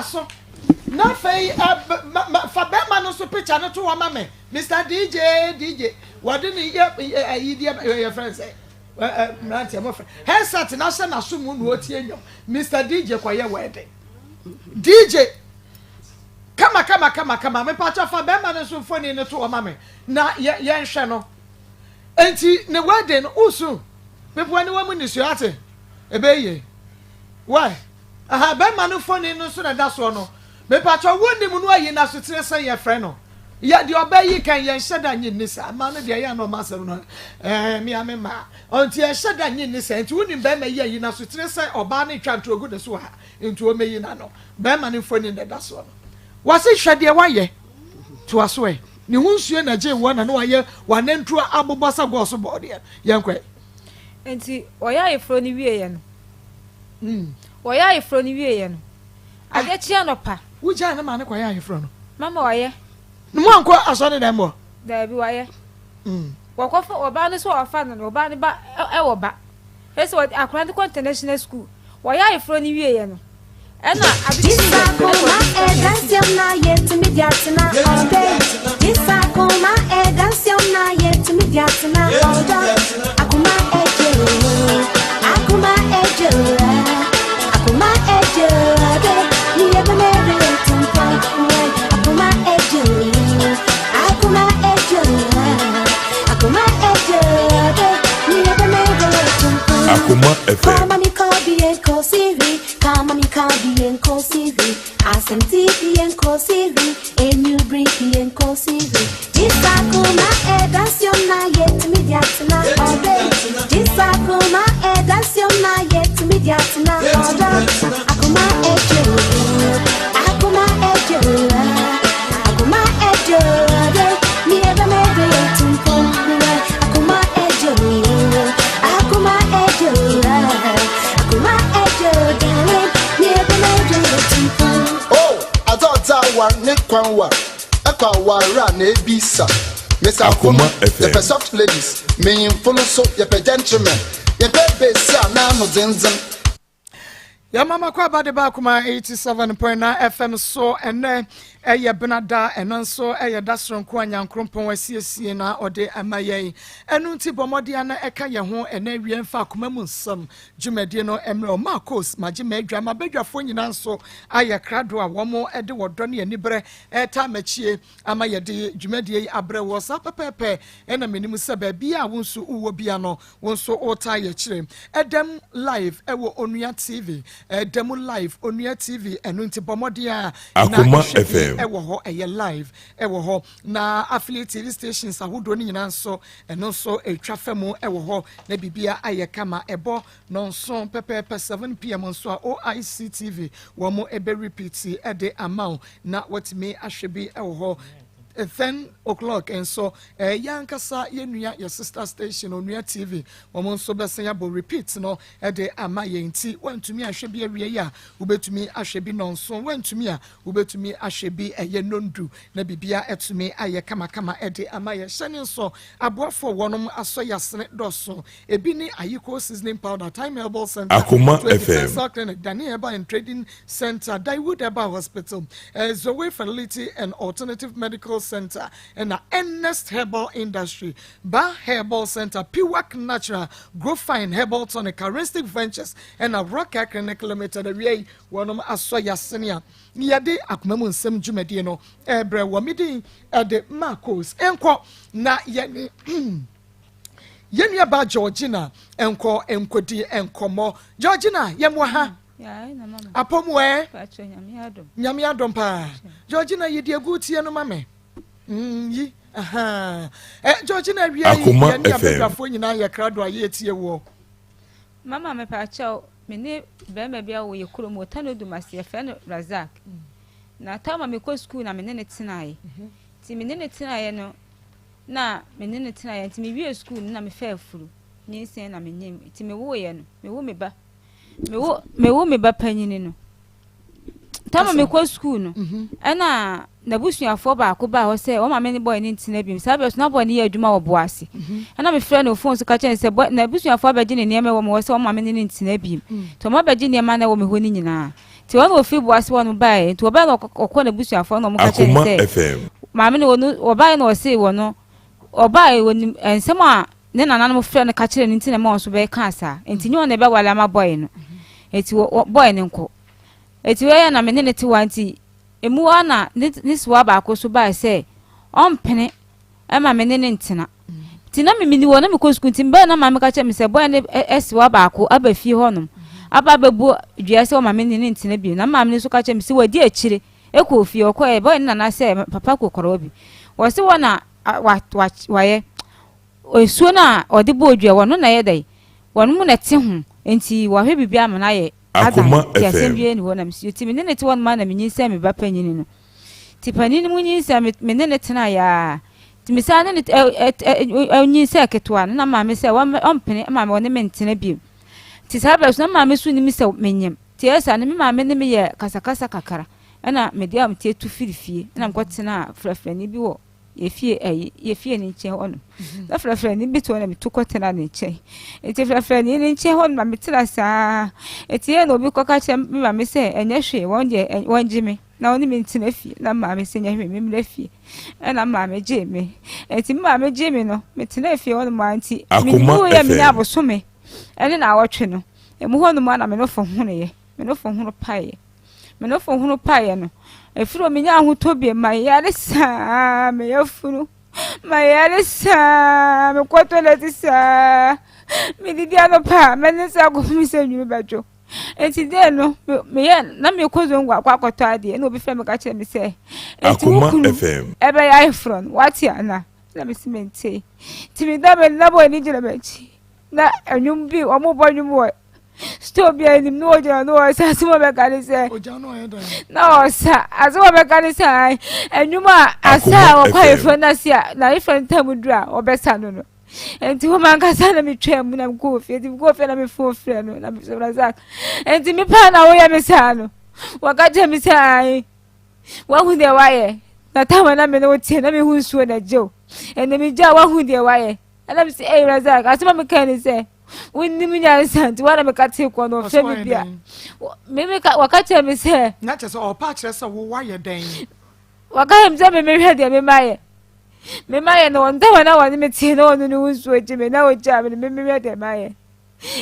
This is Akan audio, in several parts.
so na fei fa be ma no so picture no to wa ma me Mr DJ what didn't your friends say Nanti mo friend headset na se na so mu no otie nyom Mr DJ kwaye wedding DJ kama me pa cha fa be ma no so phone no to wa ma me na ye nhwe no enti ne wedding usu me bo ani wa mu ni so ate ebeye why aha be ma no phone no so na da so no me pa cha woni mu no ayi na so tire say ye friend no ya di obayi kan ye nheda nyi ni sa ma no de ya no masem no me amema onti ye nheda nyi ni sa enti woni be ma ye yi na so tire say oba ne twa ntrogu de so ha enti o meyi na no be ma no phone de da so no wase hwede wa ye to aso e ni hunsuo na je wo na no waye wa nantru abobosa go so bode ye nkwe enti oya ifro ni wie ye no oya ifro ni wie ye no ade chia no pa wuja na ma ne kwa ya ifro no mama waye no anko aso ne dem mo da bi waye wakofo oba ne so ofa no oba ne ba e wo ba ese wo akran de international school oya ifro ni wie ye no ena Akoma edansiam na yetimidiatina all day. This Akoma edansiam na yetimidiatina all day. Akoma eje, Akoma eje, Akoma eje, ni ebe mebe tumpa. Akoma eje, Akoma eje, Akoma eje, ni ebe mebe tumpa. Akoma FM. Kama mikobi enko siri. Kama mikabi enko siri, asenti enko siri, enu breaky enko siri. This Akoma edansiam na yetimidiatina all day. This Akoma edansiam na yetimidiatina all day. Akoma eje, Akoma eje, Akoma eje, ni ebe mebe tumpo. Akoma eje, Akoma eje, Akoma eje. Oh, I thought that one Nekwanwa, Akawa ran a bisa. Miss Akoma, the soft ladies, mean follow so, ye gentlemen, ye baby, son, no zinzan. Ya mama kwa bade ba kuma 87.9 FM so ene eye benada eno so eye dasron ko anyankrompon wasiesie na ode amaye enu nti bomode ana eka ye ho ene wie mfa Akoma Mu Nsem dwumade no emre Maa Akos maje madwa mabadwafo nyina nso aye krado a womo ede wodo ne anibre eta machie amaye de dwumade abre wo sa pepepe ena menim se ba bia wonso uwo bia no wonso ota ye kire edem live ewo Onua TV demo live Onua TV enu nti bomode a Akoma FM ewo ho eye live ewo ho na affiliate TV stations ahodo ni nyina nso eno so etwa fam ewo ho na bibia aye kama ebo no nso pepepe 7 pm nso a OIC TV wo mo ebe repeat e de amount na what me ahwebi ewo ho 10 o'clock and so yankasa yenua your sister station Onua TV womo nso besen abo repeat no e de amaye nti wantumi ahwebi awie ya ubetumi ahwebi no nso wantumi a ubetumi ahwebi eye nondu na bibia etumi aye kama e de amaye hyene nso aboafo wonom aso yasene doso ebi ni ayiko seasoning powder time herbal center Akoma FM clinic Daniel Eba and Trading Center Daiwood Eba Hospital Zoe Fertility and Alternative Medical Center and the Ernest Herbal Industry Bar Herbal Center Piwak Natural Grow Fine Herbal Tonic Caristic Ventures and a Rock Clinic Limited we one asoya senior yade Akoma Mu Nsem dwumade no ebre wo midi de Maa Akos enko na ye yenua ba Georgina enko enkodi enkomo Georgina yemwo ha ya na mama apomwe pacho nyame adom pa Georgina yedi agutie no mame yi aha Georgina wi Akoma ya FM abafo nyina ya krado aye etie wo mama me pacho me ne bema bia wo yekuro mo tano dumase fe no Razak na tama me ko school na me ne tenaye ti me ne tenaye no na me ne tenaye ti me wi school na me fa afuru nyinsen na me nyem ti me wo ye no me wo me ba panyini no tama me ko school no na busuafo ba ko ba ho se o ma me ni boy ni ntina bim sabe so na boy ni adwuma wo boase na me frɛ no phone so ka chen se na busuafo ba gine niam wo mo se o ma me ni ntina bim to ma ba gine ma na wo me ho ni nyina ti won ofi boase won bae ti oba na okọ na busuafo na mo ka che FM maame no oba na o se wono oba woni ensem a ne nana no frɛ no ka kire ne nti na ma so be ka asa enti nyo na be wala ma boy no eti boy ne nko eti we na me ne ti wanti emu ana ne siwa ba akoso ba se ompene e ma me ne ntina tina me ni wona me kosku timba na ma me ka che me se boy ne esiwa ba ako aba fi honom aba bebu dua se o ma me ne ntina bi na ma me so ka che me se wadi akire eko fi okoe boy na na se papa kokoro obi wo se wona waye osuo na odi bo dua wono na ye dai wono mu na te ho enti wo hwe bibia am na ye Akoma ya FM sembie ni wona msi ti me ne te won ma na me nyinsa me ba panyini no ti panini mu nyinsa me ne tena ya ti me sa ne nyinsa ketwa na ma me se ompene ma me wona me ntena bi ti sa ba so na ma me su ni me se menyem ti esa ne me ma me ne me ye kasakasa kakara na me dia am ti etu firifie na mko tena frafrani bi wo ye fie ni nche hono na frafrani bi to na me to kotena ni nche eti frafrani ni nche hono ma me tira sa eti ye no bi koka che me ma me se enye hwe won jime na oni me ntina fie na ma me se nya hwe me mra fie na ma me je me eti ma me je me no me tina fie hono ma anti me ni ye me nya boso me ene na awotwe no emu hono ma na me no fo hono ye me no fo hono pae me no fo hono pae no efuro me nya ahotobie ma yare sa me yafuru ma yare sa me kwato leti sa me didi ano pa me ne sa go mi se nyu bajo enti de no me ye na me kozo ngwa kwato ade na obi fe me ka che me se Akoma FM ebe ya ifron wati ana na me simente ti me da me na boy ni jira bechi na enyum bi omo boy nyum wo stop ya ni no ja no sa simo be ka ni se oja no e da no sa asimo be ka ni se enyuma asa o kwa ifo na sia na ifo ntamudura obesa no no enti wo man kasa na me twam na ko fi enti ko fi na me fo frɛ no na me so razak enti me pa na wo ya me sa no wakaje me sai wa hu de waye na tawa na me no tie na me hu nsuo na jo ene me ja wa hu de waye ana me say razak asima me kan ni se wonni me nya santi wa na me ka tie ko no fe me bia me ka wakaje me se na che so o pa kire se wo waye den wakaje me se me hwe de me maye no ntawa na wani me tie no no nsuo jime na o ja me hwe de maye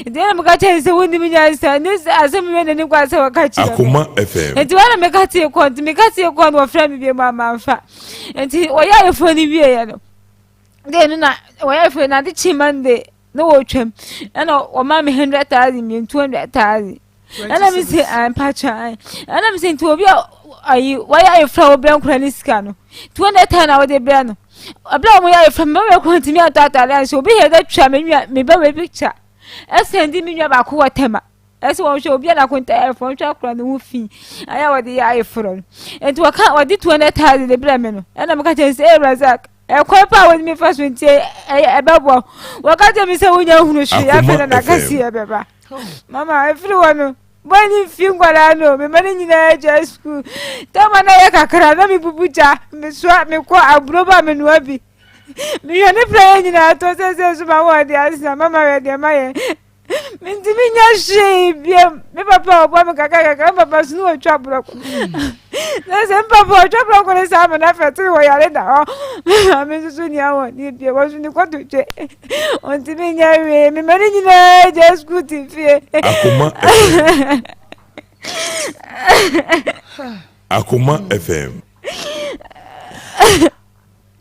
Ndiye mkache se woni minyasa ni asem me nani kwa se wakachi Akoma FM enti wana mekati ekwanti mikati ekwanti wa frame bi mama mfa enti oya efoni bi ya no de na oya efoni na de chimande no wo twam na o ma me 100,000 mi 200,000 ana mi se ampacha ana mi se nti obi ayi waya efra obran kura ni sika no 200,000 na wo de bra no abla mo ya efra me we kwanti mi atata so obi he da twa me ba we picture esendi minwa ba ko watema ese won hwe obi na konta efon twa kura ne hu fi aya wode ya efron enti waka wode 200,000 de bra me no na meka che se razak e ko pa woni me faso nti e bebo waka je me se wonya hunu hwe ya fe na kasi e beba mama everyone bani fi ngwala no me mani nyina eja school tama na ye kakara na mi bubuja me so me ko abroba me no abi mi yo ne play nyina to se so ma wodi asa mama we de maye minti mi nya she bia me papa obo me kaka papa sunu o twa broko na se papa o twa broko le sa me na fe tu wo yare da o me susu ni awon ni bia wo sunu ko to che onti mi nya we me mari nyina je school ti fie Akoma FM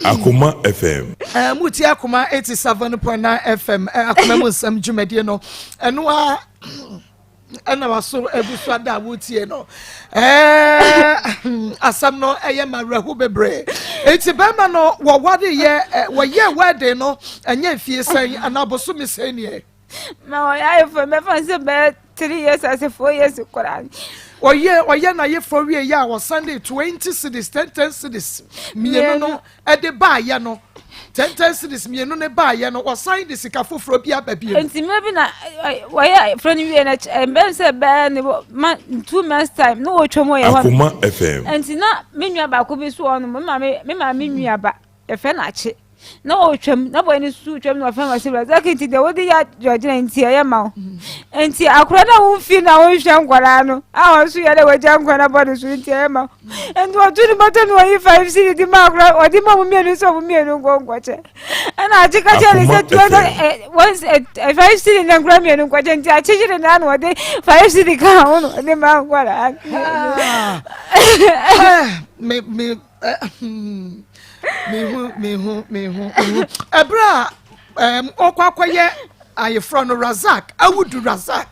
Akoma FM muti Akoma 87.9 FM Akoma Mu Nsem dwumadie no eno a ena waso ebusu da wutie no asam no eye marahu bebre eti bema no wo wade ye wedding no enye fie san anaboso me san ne ma wa ya for me fancy be 3 years as 4 years Quran oye na ye for we ya was Sunday 20 cities 10 cities mienu no e de ba ye no 10 cities mienu ne ba ye no was sign the sika foforo bia ba bia enti me bi na waya from we na be say be ne 2 months time no wo twemo ye Akoma FM enti na menua ba ko bi so ono me ma menua ba e fe na che No, trim, no boy in suit, trim, no famous. I can see the what they are judging and see a mouth. And see, I could not feel now with young Guarano. I was sure there were young Guanabody sweet Emma. And what to the button where if I see the mark or the moment is over me and go watch it. And I think I said once if I see in the Grammy and watch and I change it and I know they 5 city count and the mouth what me Ebra okwakoye aye from Razak awudu Razak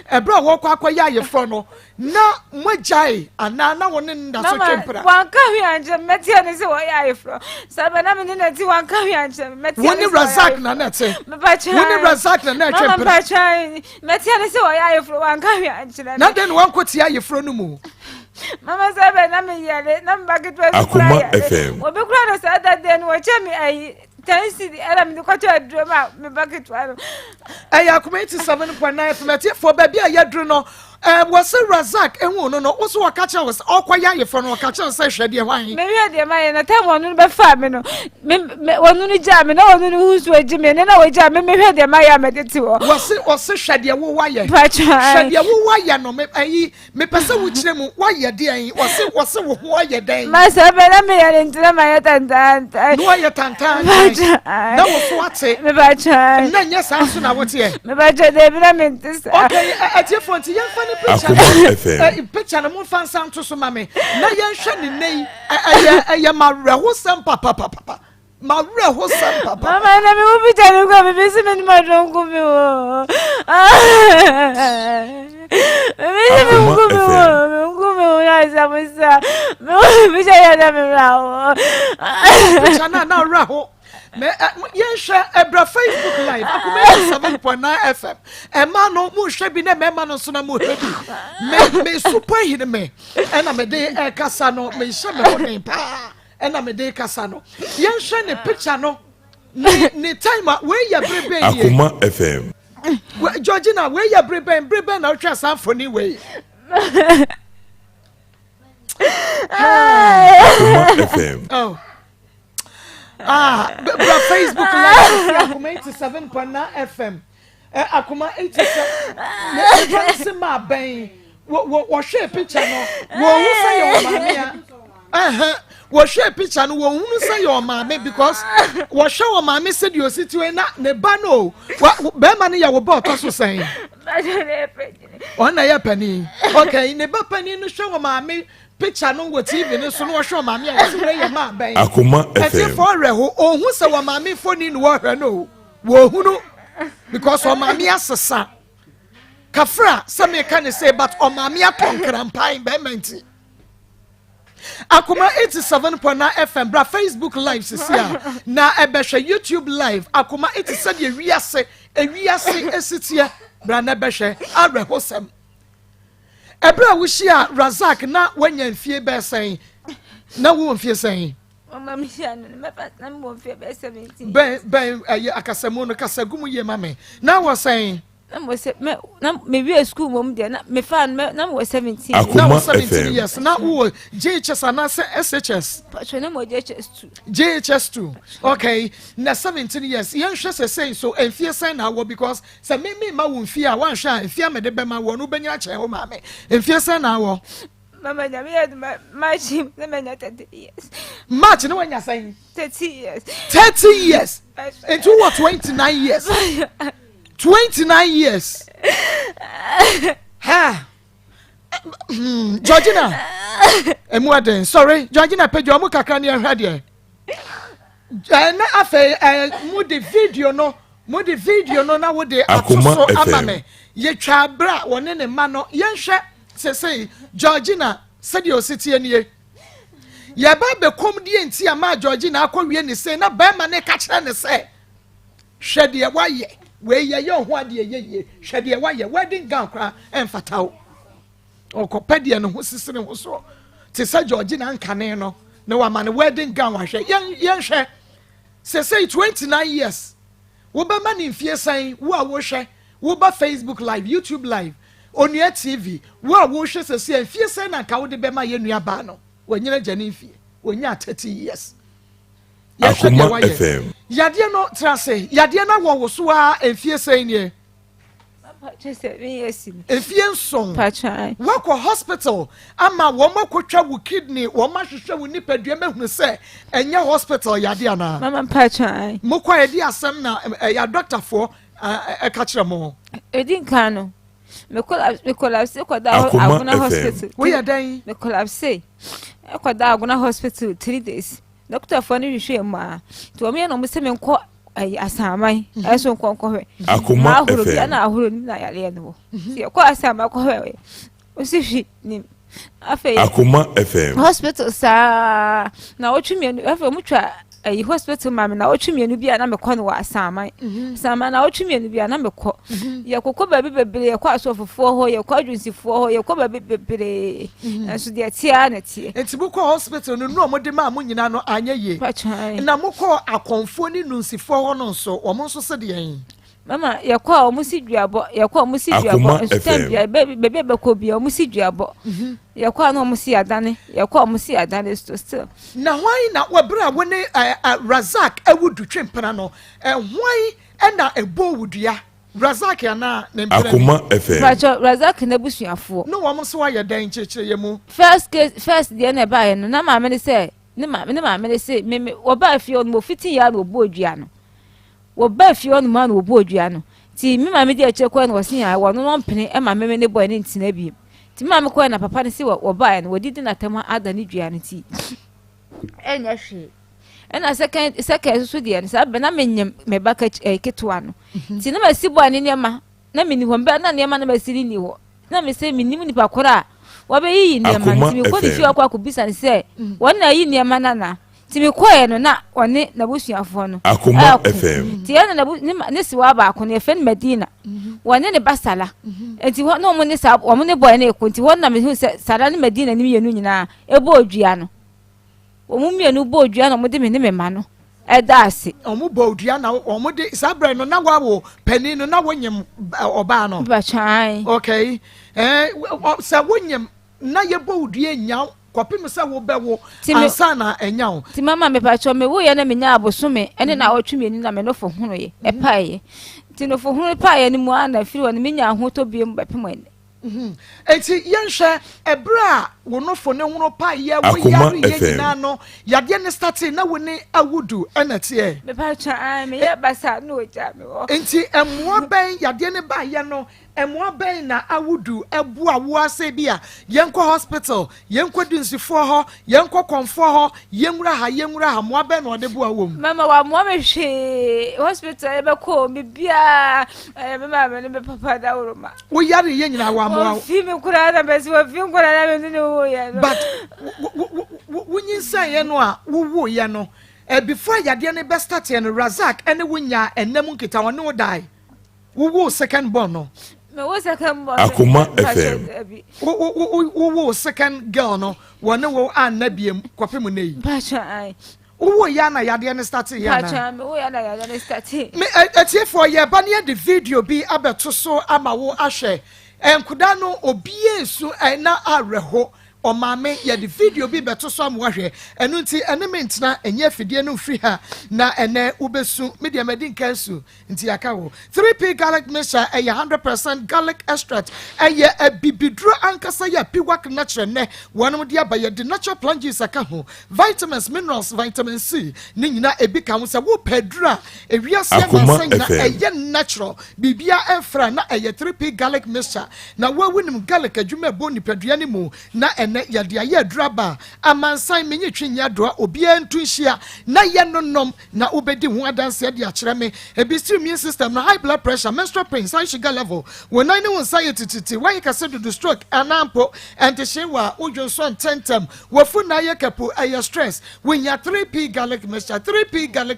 Ebra okwakoye aye from na mwajai ana na woni nda so twempra wan ka wi anje metia ne se wo aye from sabe na me ne ti wan ka wi anje metia woni Razak na na te woni Razak na na twempra mama chai metia ne se wo aye from wan ka wi anje na den wan kwoti aye from no mu mama sabe na me yele na mbagitwa Akoma FM obi kura no sa da den wo che me ayi tansi di era me ko to adroma me bagitwa no aya Akoma 87.9 FM for baby ayadru no was Razak enwo no wo so wakacha was okwaya ye for no wakacha say hwede hwan me hwe de ma ye na tam wonu be fa me no me wonu ni ja me na wonu ni husu eji me na we ja me hwe de ma ya me de ti wo was hwede wo wa ye pacha hwede wo wa ye no me ayi me pese wo kire mu wa ye de ayi was wo ho ye den ma sa be na me ye ntina ma ye tantan no wa ye tantan na wo so ate me pacha na nya sa so na wo te me pacha de bi na me ntisa okay atiefo nti yan fa ni Akoma FM picture na mo fan san to so ma me na yan hwe ni nei aya ma reho sam papa ma reho sam papa mama na me wo picture ni ko be se me ni ma don ko mi wo me ya sa mo sa me picture ya na me rawo picture na raho me yensha ebra Facebook live Akoma 7.9 FM ema no mu hwe bi na me no so na mu hwe bi me super hine me ena me de kasa no me hye me ho nen pa ena me de kasa no yensha ne picture no ni time we ya brebe ye Akoma FM Georgina we ya brebe na otwa sanfoni we Akoma FM oh Facebook live Akoma 87.9 FM Akoma 87 se ma ben wo share picture no wo hu say your mama wo share picture no wo hu say your mama because wo share your mama said you sit we na ne ba no be ma ne ya wo ba to so say ona ya pani okay ne ba pani no share your mama picture no wo TV ni so no hwe mama ya so re ma ben Akoma FM for reho ohun se wo mama phone ni wo hwe no wo hu no because o mama asesa kafra se me kan say but o mama atonkrampan be menti Akoma 87.9 FM bra Facebook live sisia na ebehwe YouTube live Akoma 87 ye wiase esitie bra na behwe areho sem Ebra wushia Razak na wanya mfie be sen na wo mfie sen mama mi sha no me pa na mo mfie be 17 ben akasamu no kasagumu ye mame na wo sen na mo se me wi school mom de na me fa na mo 17 na wo Akoma 17 FM years na wo JHS na SHS pa na mo JHS2 JHS2 okay na 17 years yan hwe se sen so enfie sen na wo because se me ma wo mfie a wan hwe enfie me de be ma wo no benya che ho mame enfie sen na wo mama na me had March na me na 30 years March no wanya sen 30 years 30 years into what 29 years 29 years. Ha. Georgina. Emwaden. Sorry. Georgina page omu kakra ni ehwa de. Na afa mu de video no na wo de atoso amame. Ye twa bra woni ne ma no. Ye hwe sesei Georgina said your city anie. Ye ba be kom die nti ama Georgina akɔwie ne sei na ba ma ne ka kire ne sei. Hwe de wa ye. We ye ho ade ye hwede wa ye wedding gown kra emfataw okopede no ho sisire ho so te sa George na nkane no na wa ma ne wedding gown wa hwe yen hwe say 29 years wo ba ma ne mfie san wo a wo hwe wo ba Facebook live YouTube live onua TV wo a wo hwe say mfie san na ka wo de be ma ye nua ba no wanyina jani mfie onya 30 years Akoma FM. Yadeɛ no trase. Yadeɛ na wo so a efie sɛn nie. Efie nson. Wako hospital ama wo makotwa wo kidney, wo mahwehwɛ wo nipadua mahunu sɛ ɛnyɛ hospital yadeɛ na. Mama pacha. Mokɔ edi asɛm na ya doctor for ɛka kyerɛ mo. Edi nkan no. Me collapse kwada Aguna hospital. We are dying. Me collapse. Kwada Aguna hospital 3 days. Doctor for ni hwehwɛ ma. To me no mo se me nkɔ asaman eso nkɔnkɔ hwɛ. Akoma FM. Ya na ahoro ni na yale no. Si kɔ asama kɔ hwɛ. O si hwi ni. Afei Akoma FM. Hospital sa na otwumi anu afei mu twa hospital mama na otwumi anu bia na me kɔ no wa asaman. Sama na otwumi anu bia na me kɔ. Ye kokɔ ba bi bebere ye kɔ asofofoɔ hɔ ye kɔ adwunsifoɔ hɔ ye kɔ ba bi bebere. Nso de tia na tie. Enti mu kɔ hospital no no mo de ma mo nyina no anya ye. Na mo kɔ akonfo ni nunsifoɔ hɔ no nso wo mo nso se de yen. Mama ye kɔ o mu si duabɔ ye kɔ o mu si duabɔ nstem bia bebe bɛkɔ bia o mu si duabɔ. Ye kɔ na o mu si adane ye kɔ o mu si adane still. Na hwan na wabra wo ne Razak awudu twempena no hwan na ebo wudua Razak ana na mpena. Akoma FM. Razak na busuafo. No wo mo so ayɛ dan kyekye ye mu. First dey na ba ye no na ma me ne say ne ma me ne say me wo ba fie on mo fitin ya na obo odua no. Wo ba fie on ma na obo odua no. Ti me ma me dey kyekɔ na wo sin ya wo no mpene e ma me ne boy ne ntina bi. Ti ma me kɔ na papa ne say wo ba ye no wo didi na tam ada ne dua no ti. Enya hwe. Ena second so dey na be na menyem me ba ka ketwa no. Ti na ma si boy ne nema na me ni ho be na nema na ma si ni ho. Na me say me nim nipa kora wa be yi nema ti me ko di fi akwa ko bisa ne say won na yi nema na ti me koye no na one na busuafo no. Akoma FM. Ti ya na ne si wa ba ko ne fen Medina. Wone ne basala. Enti ho no mo ne sa wo mo ne boy na ko nti won na me hu say sala ne Medina ne mienu nyina ebo odua no. Wo mu mienu bo odua na mo de me ne me ma no. Eda ase. Omu bo odua na omu de sabra no na wa wo pani no na wonyem oba no. Ba chan. Okay. Sa wonyem na ye bo odua nya kwapim se wo be wo ansa na enya wo. Ti mama me pa cho me wo ye na me nya abosome ene na otwumi ni na me no fo hunu ye. E pa ye. Ti no fo hunu pa ye ni mu ana firi wo ni me nya ho to biem bepem ene. Enti yenhwe ebra wo no fo ne hunu pa ye wo yari ye nyina no yade ne starting na wo ne awudu enete me pa cha me ye basa no oja me wo. Enti emwo ben yade ne ba ye no emwo ben na awudu ebu awo ase bia yenko hospital yenko dinsifo ho yenko konfo ho yenwura ha mo ben no de bu awom. Mama wa mo me hwe hospital e be ko me bia me mama ne be papa da woroma wo yari ye nyina wa mo fi me kura na be si wo fi kura na me no ye no. But wunyin say ye no a wo ye no before yade ne be start ye no Razak ene wunya enam nkita won no die wo second born no. Me wo second born. Akoma FM. Wo second girl no won wo anabiem kwapem nei. Pacha ai. Wo ya na yade ne start ya na. Pacha me wo ya na yade ne start. Me atiefo ye ba ne the video bi abeto so ama wo ahwe. Enkuda no obie su na areho o mame ye the video bi beto so am wahwe enu nti ene mentina enye fidie no free ha na ene ubesu media medin kansu nti aka wo 3p garlic mixture 100% garlic extract eye bibidro ankasa ya piwak natural ne wonom dia ba ye the natural plant juice aka ho vitamins minerals vitamin C ni nyina ebi ka ho se wo pedra ewiase na sanya eye natural bibia efra na eye 3p garlic mixture na wawunim garlic adwuma bo ni pedua ni mu na ene yade aye draba amansan menye twinya doa obia ntunhia na ye nonom na obedi ho adanse de akere me ebi immune system na high blood pressure menstrual pain high sugar level when I know anxiety why you can say to the stroke anampo and shewa udwonso tentem wafu na ye kapo aye stress when ya 3p garlic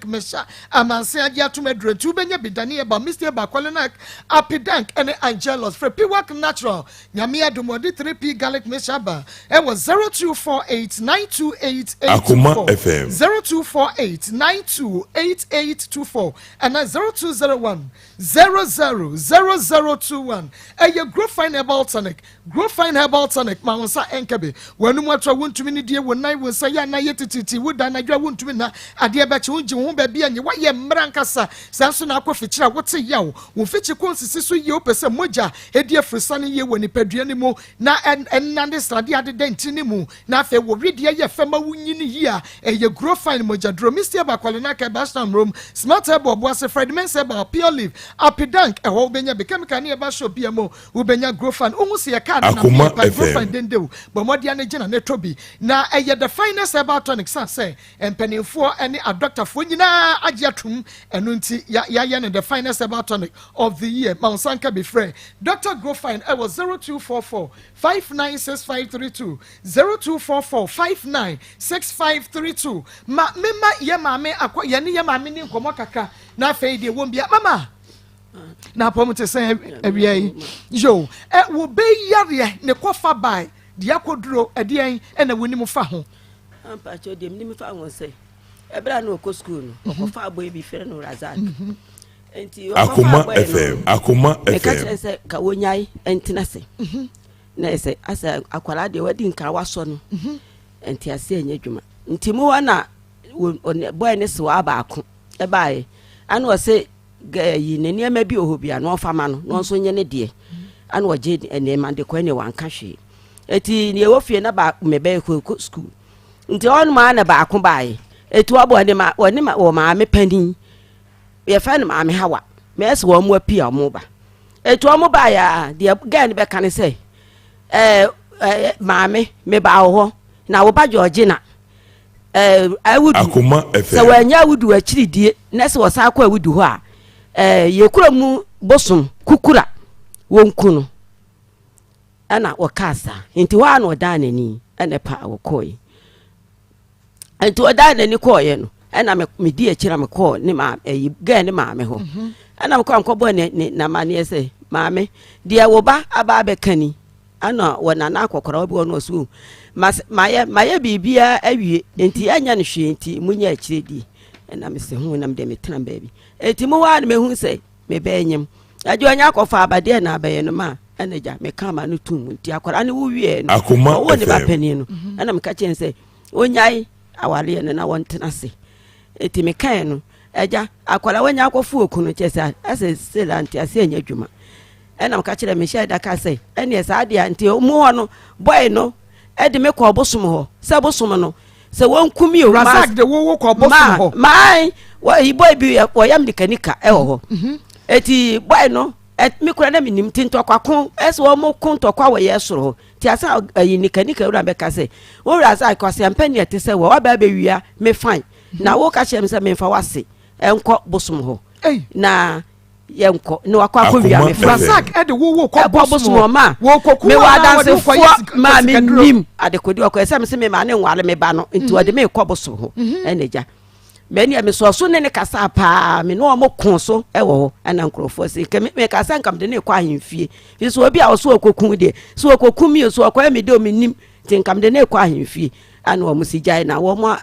mixture amansan ade atomedro tu benya bidane ba Mr. Bakwalenak apidank ene angelos for piwak natural nyame adomode 3p garlic mixture ba was 0248 Akoma FM 0248 928824 and 0201 000021. Your Grow Fine Herbal Tonic. Grow Fine Herbal Tonic. Mawansa Enkabe. When you want to win to me, dear, when I will say, ya na yetiti, would I want to win a dear batch, won't you be and you why ye mrankasa, Samson Aqua Fitcha, what's a yow, who fetch a consistency, you person moja, a dear for sunny year when you pedrianimo, na and understand the other dentinimu, na fe will read ye fema win here, a your Grow Fine moja, Dromistia Baqualinaka Bastam room, smart herbal was a Fred Menseba, pure leaf, Apidank, a whole benya became Kania Basho BMO, Ubenya Grow Fine, almost a card, Akoma FM. Dendo, but more than a general netobi. Now, the finest about tonic say, and penny for any a doctor for you na Ajatum, and Nunti Yayan, the finest about tonic of the year, Mount Sanka be free. Dr. Grow Fine, I was 0244 596532, 0244 596532. Mema Yamame, Aqua Yani Yamini, Komokaka, na fade, won't be a mama. Na promote say every yo will be yare ne kofa by the akodro edian and a winning fa ho ampacho dem ni me fa won say ebra na oko school no kofa boy bi fere no razak enti Akoma FM Akoma FM ka FM say ka wonyai entina se na say asa akwara de wadi nka waso no enti ase anya dwuma enti mu wana boy ne se wa ba ako e bae ana o say yi ne niema bi ohobia no fama no no so nye ne de ana oje enema de kwa ne wanka hwe eti ne wofie na ba mebe ko school nti on ma na ba ko bae eti obo ne ma wo ma me pani ye fa ne ma me hawa me ese wo mo apia mo ba eti o mo ba ya de ga ne be kan say ma me ba ho na wo ba George na awudu Akoma FM se wanya awudu akiri die na se wo sa kwa awudu ho a yekura mu bosom kukura wonkunu ana wakasa nti wa na odana ni ana pa awokoi nti odana ni koye no ana me di akira me ko ni ma ga ni ma me ho ana me ko ankobo ne na ma ne se ma me dia wo ba aba be kani ana wona na akokora obi wono so maye bibia awie nti anya ne hwe nti munya akire di na me se hu na me de me tena baabi eti mu wa na me hu se me benyem ajo anya kofa abade na abaye no ma eneja me kama no tum nti akwara ne wo wie no wo ne ba pani no ana me ka chen se onyai awale ne na won tena se eti me kan no eja akwara wanya akofu okunu chesa ase sela nti ase anya dwuma ana me ka kire me hye da ka se ene sa ade nti mu ho no boy no edi me ko obosom ho se bosom no se won kumi o Razak de wo ko bosom ho mai wa boy bi wo yam dikanika e ho eti boy no mi kura na minim tintokwa kon ese wo mo kon tokwa wo ye soro ho ti asa dikanika ura be ka se wo Razak ko se ampani ete se wo ba wia me fine na wo ka chem se me fa wase enko bosom ho na yenko no akwa wia me Razak e de wo ko bosom ho ma wo ko me wa danse fo ma me nim adekodi ko se me se me ma ne nwale me ba no nti wo de me ko bosom ho eneja meni ya me so ne kasa pa me no mo kon so e wo ana nkrofo se ke me kasa nkam de ne kwa ahemfie fi so obi a so okokun de so okokun mi so okwa me de o menim tin nkam de ne kwa ahemfie ana wo musijai na wo mo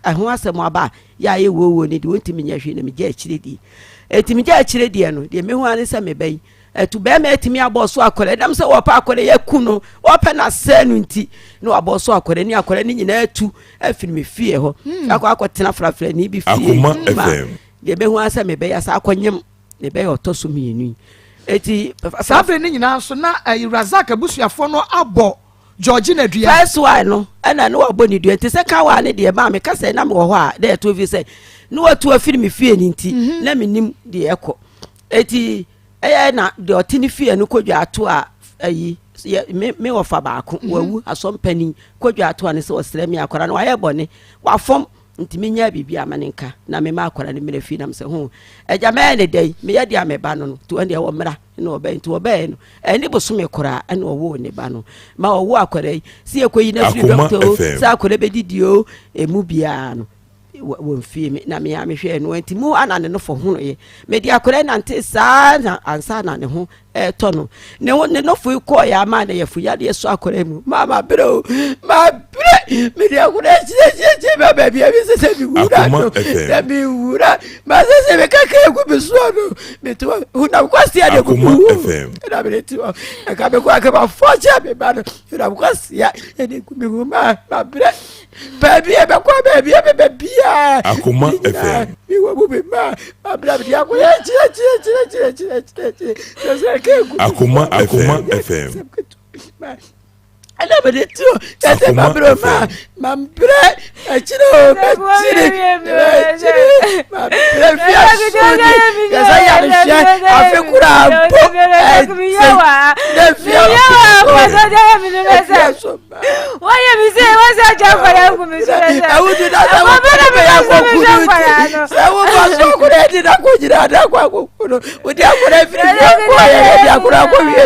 aho asem aba ya ye wo ni de wontimi nya hwe na me gya akire di etimi gya akire di no de me hu ane se me bai etu be ma etimi aboso akore dam se wo pa akore yaku no wo pa na senu nti no aboso akore ni nyina atu afiri me fie ho akotena frafra ni bi fie Akoma FM de be hu asa me be asa akonyem ne be otoso mienu eti sabre ni nyina so na Razak abusuafo no abo George na dua first one no ana no abo ni dua enti se ka wa ne de ma me kasa na me wo ho a de to vi se no atu afiri me fie ni nti na menim de ekọ eti na de otini fie no kodwa ato a ayi me wofa baako wawu asompani kodwa ato ane se osere mi akwara no aye bone wafom ntimi nya bibia maninka na me ma akwara ne mera fie na mse ho eja me ne dai me yadi ameba no to ande wo mra no obe nti obe no eni bosome kora ene owo ne ba no ma owo akwara si ekoyi na fie doctor sa akwara bedidio emu bia no won fie me na me ya me hwe no nti mu anane no fo ho no ye me di akwara nante sa na ansa na ne ho tono ne no fu ko ya ma na ye fu ya de so akora mu mama bro ma bre me de akora che ba ba bi se bi wura no da bi wura ma se be kaka ku bi so no me to una kwasi ya de ku na be ti aka be ko aka ba foja be ba no una kwasi ya de ku bi ma bre baby e be ko baby e be bia Akoma FM mi wo bu ma bre bi akora Akoma FM ana bede tu tete mabro ma bre achiro ma bre fia sudi ya sa ya le afekura po de fia why me say what's a job for you me say I would do that I be ya ko kudu sa wo ba so ko de da ko jira da ko kudu o de ko de firi ko ya de akura ko wi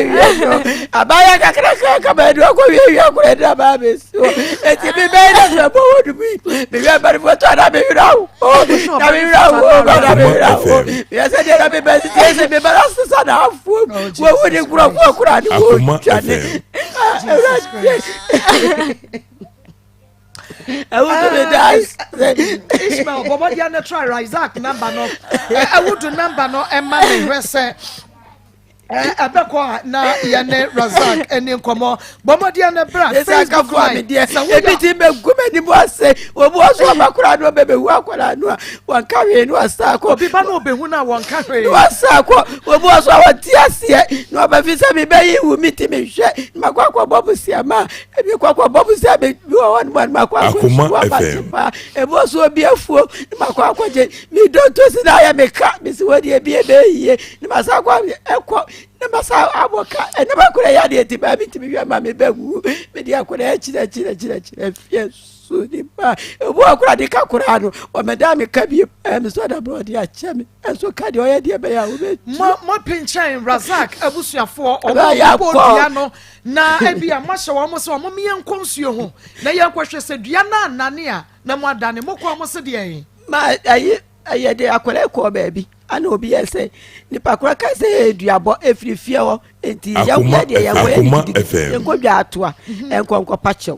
abaya ka ba do ko wi akura da ba be so e ti be be na bo do bi be ya ba ri foto na be ra o na be ra o ba na be ra o ya se de na be be se be ba sa na fu wo de kura ni wo chane I would do that. Ishmael, Bobo Diana try Isaac number no. I would do number no and money wese. Abekwa na yane Razak eni nkomo Bobo Diana bra Facebook for me dear. Ebiti me gume ni mo ase. Obu aso abakura no bebe hu akwara no. Wan kawe no asako. Obi ba no behu na wan kawe. No asako. Obu aso awati ase. No abafisa me bayi hu miti me hwe. Makwa bobu siama. Ebi kwa bobu siama bi wan makwa. Akoma FM. Ebu aso obi afuo. Makwa je. Mi don to si na ya meka. Mi si wodi ebi ebe ni masakwa ekwo. Masa aboka eneba kure ya de ti ba biti bi ma me begu me dia kure chira fie so di ba obo akura de ka kura no o madam ka bi me so da bro dia cheme enso ka de o ya de be ya o be mo pinchan Razak abusuafo o bo dia no na ebia mo hye wo mo so mo me yankonsuo ho na yankwohwe se dua na anane a na mo adane mo kwa mo se de yen ma aye de akura ko ba bi ana obi ese ni pakura ka se duabo efrifie ho enti ya wo de ya wo enko dwa atoa enko pachew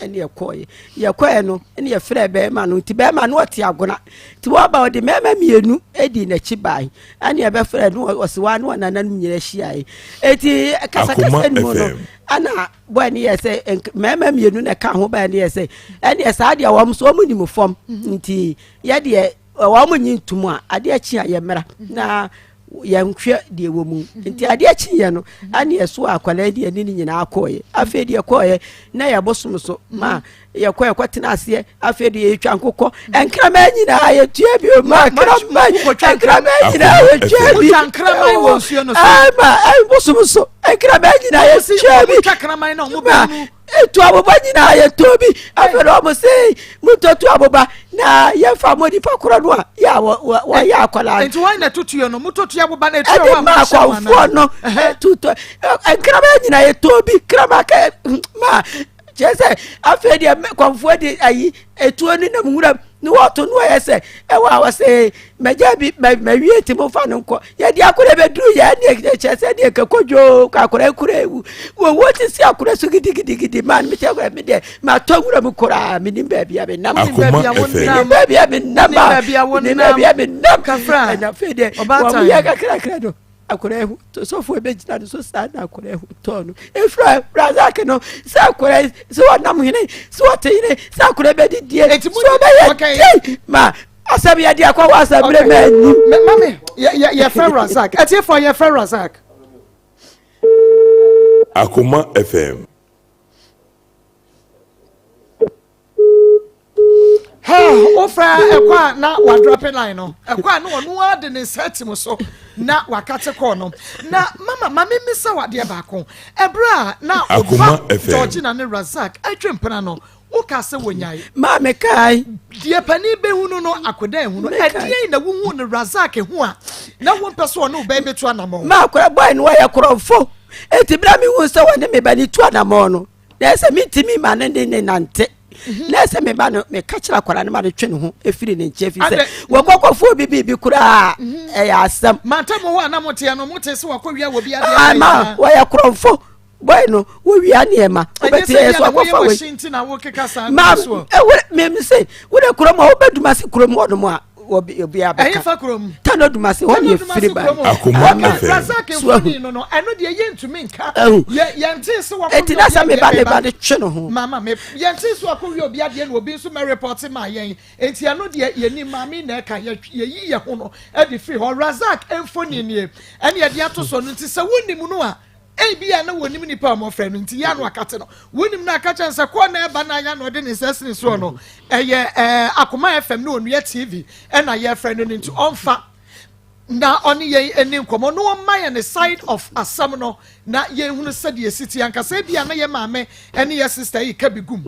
ene ye koye no ene ye frɛ be ma no ti be ma no ɔte agona ti wo ba ode mema mienu edi na chi bai ane ye be frɛ no ɔsewa no nanan nyira hia enti kasa ni mo no ana boy ni ye se mema mienu na ka ho ba ni ye se ene ye sa de wo so mo ni mo fom nti ye de wa mo nyintum a ade achi ayemra na yankwe de wo mu nti ade achi ye no ane eso akwala de ani nyina akoye afi de akoye na ya bosom so ma ye koye kwatena ase afi de ye twa nkokɔ enkrama nyina ye tue bi o ma enkrama nyina ye tue bi enkrama wo nsuo no so ma bosom so enkrama nyina ye tue bi enkrama na mo be etu aboba nyina ye tobi afero mo sei mutotu aboba na ye fa modi pakura no ya wa ya akwala enti why na tutu no mutotu aboba na etu wa ma kwa no tutu enkrama nyina ye tobi krama ka ma jese afedi kwamfo di ayi etu ni na mwura ni woto no yese ewa wase mejabi mawie ti mo fa no nko ye di akure bedru ye ni jese di kekojo akure kurewu wo ti si akure so gidi man mi chegwa mi de ma tongura mu kora mi ni baby abi nam ni baby abi nam kafra na fede wa mi ya kakra do akure hu so fo be jina so sa na akure hu tono efra Razak no sa akure so nam hine so atine sa akure be di die so be ye ma asabi ya di akwa wa asabre mani mame ye fra Razak ati for ye fra Razak Akoma FM ofra ekwa na wa drop line no ekwa na onu ade ne setim so na wakate call no na mama misa wade ba ko ebra na Akoma FM George na ne Razak atwempena no uka se wonyai ma me kai die pani be hunu no akoda hu no adie na wuhu ne Razak hu a na wo pese no ba betu anamo ma akora boy no ya korofo eti bra mi hu se wone me ba ni tu anamo no na se mitimi ma ne nante na se me ba no me ka kira kwara ne ma de twe ne ho efiri ne nche fi se wo kokofo bibi kura e ya asam matamo wa na mote no mote se wakowia wo bia de ma wo ya kromfo boy no wo wia ne ma obeti yeso akofa we shinti na wo keka sa ma me say wo de kroma wo beduma se krom wo no mo a obi abeka fa krom tano dumase won ye free by Akoma FM so no eno de ye ntumi nka ye nti se wakowia etina sa me ba de twe no ho mama me ye nti se wakowia obi ade no obi so me report ma yen enti eno de ye ni mama na ka ye yi ye ho no e de free ho Razak emfoni nie ene ye de atoso no nti se wonim no a bia na wonim ni pa mo frɛ no nti ya no akate no wonim na akacha nsa ko na eba na ya no de ne sesini so no eye Akoma FM no onua TV na ye frɛ no nti onfa na oni ye eni nkomo no ma ne side of asam no na ye hunu sade city ankasa bia na ye maame ene ye sister yi ka bigum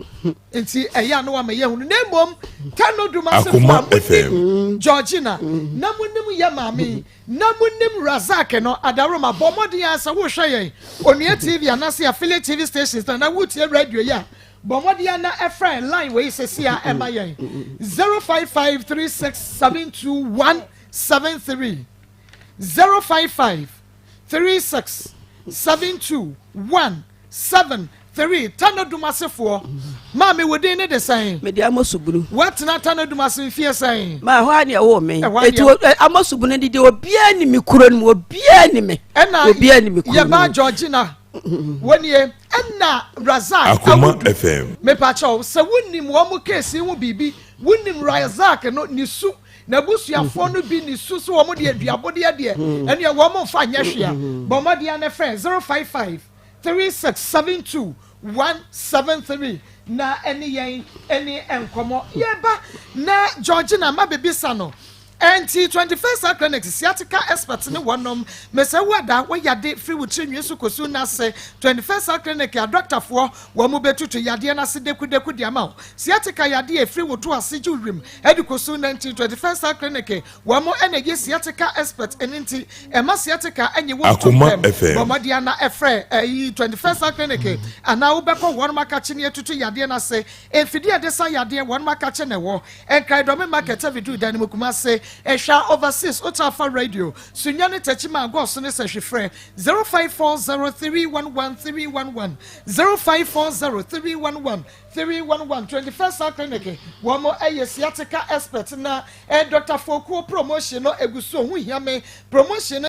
nti eya no wa ma ye hunu na mom kano duma se Akoma FM Georgina na munim ye maame na munim Razak no adaroma bomodi ansa wo hwe ye onua TV anase affiliate TV stations na wutie radio ya bomodi na efren line we sesi a ema ye 0553672173 055367217 Tano Dumasefo Mami wodi ne de san me de amosubunu what na Tano Dumasen fie san ma ho ane wo me etu amosubunu de obia ni mi kuro ni obia ni me obia ni mi kuro ye ba Georgina woni e na Razak Akoma FM me pa cho se wonim wo mu case hu bibi wonim Razak no ni su na busuafo no bi ni su so wo mu de aduabode de ene ye wo mu fa nya hwea bomode ane friend 055367217 na ene enkomo yeba na Georgina ma bebisa no enti 21st clinic sciatica expert ne wonom mese wada wo yade free wutri nwesu kosu na se 21st clinic ya doctor fo wo mu betutu yade na se deku de ama sciatica yade e free wutu asiju wim edikosu na enti 21st clinic wo mu enege sciatica expert enti ema sciatica enye wo Akoma FM bomade na efre 21st clinic ana wo beko won makachi ne tutu yade na se efidi ade san yade won makachi ne wo enkai do me market video dan mu kuma se Esha overseas Otafa radio Sunyane Techima Agos ne se hwefrɛ 0540311311 0540311311 21st clinic wo mo sciatica expert na Dr. Foku promotion no eguso hu hia me promotion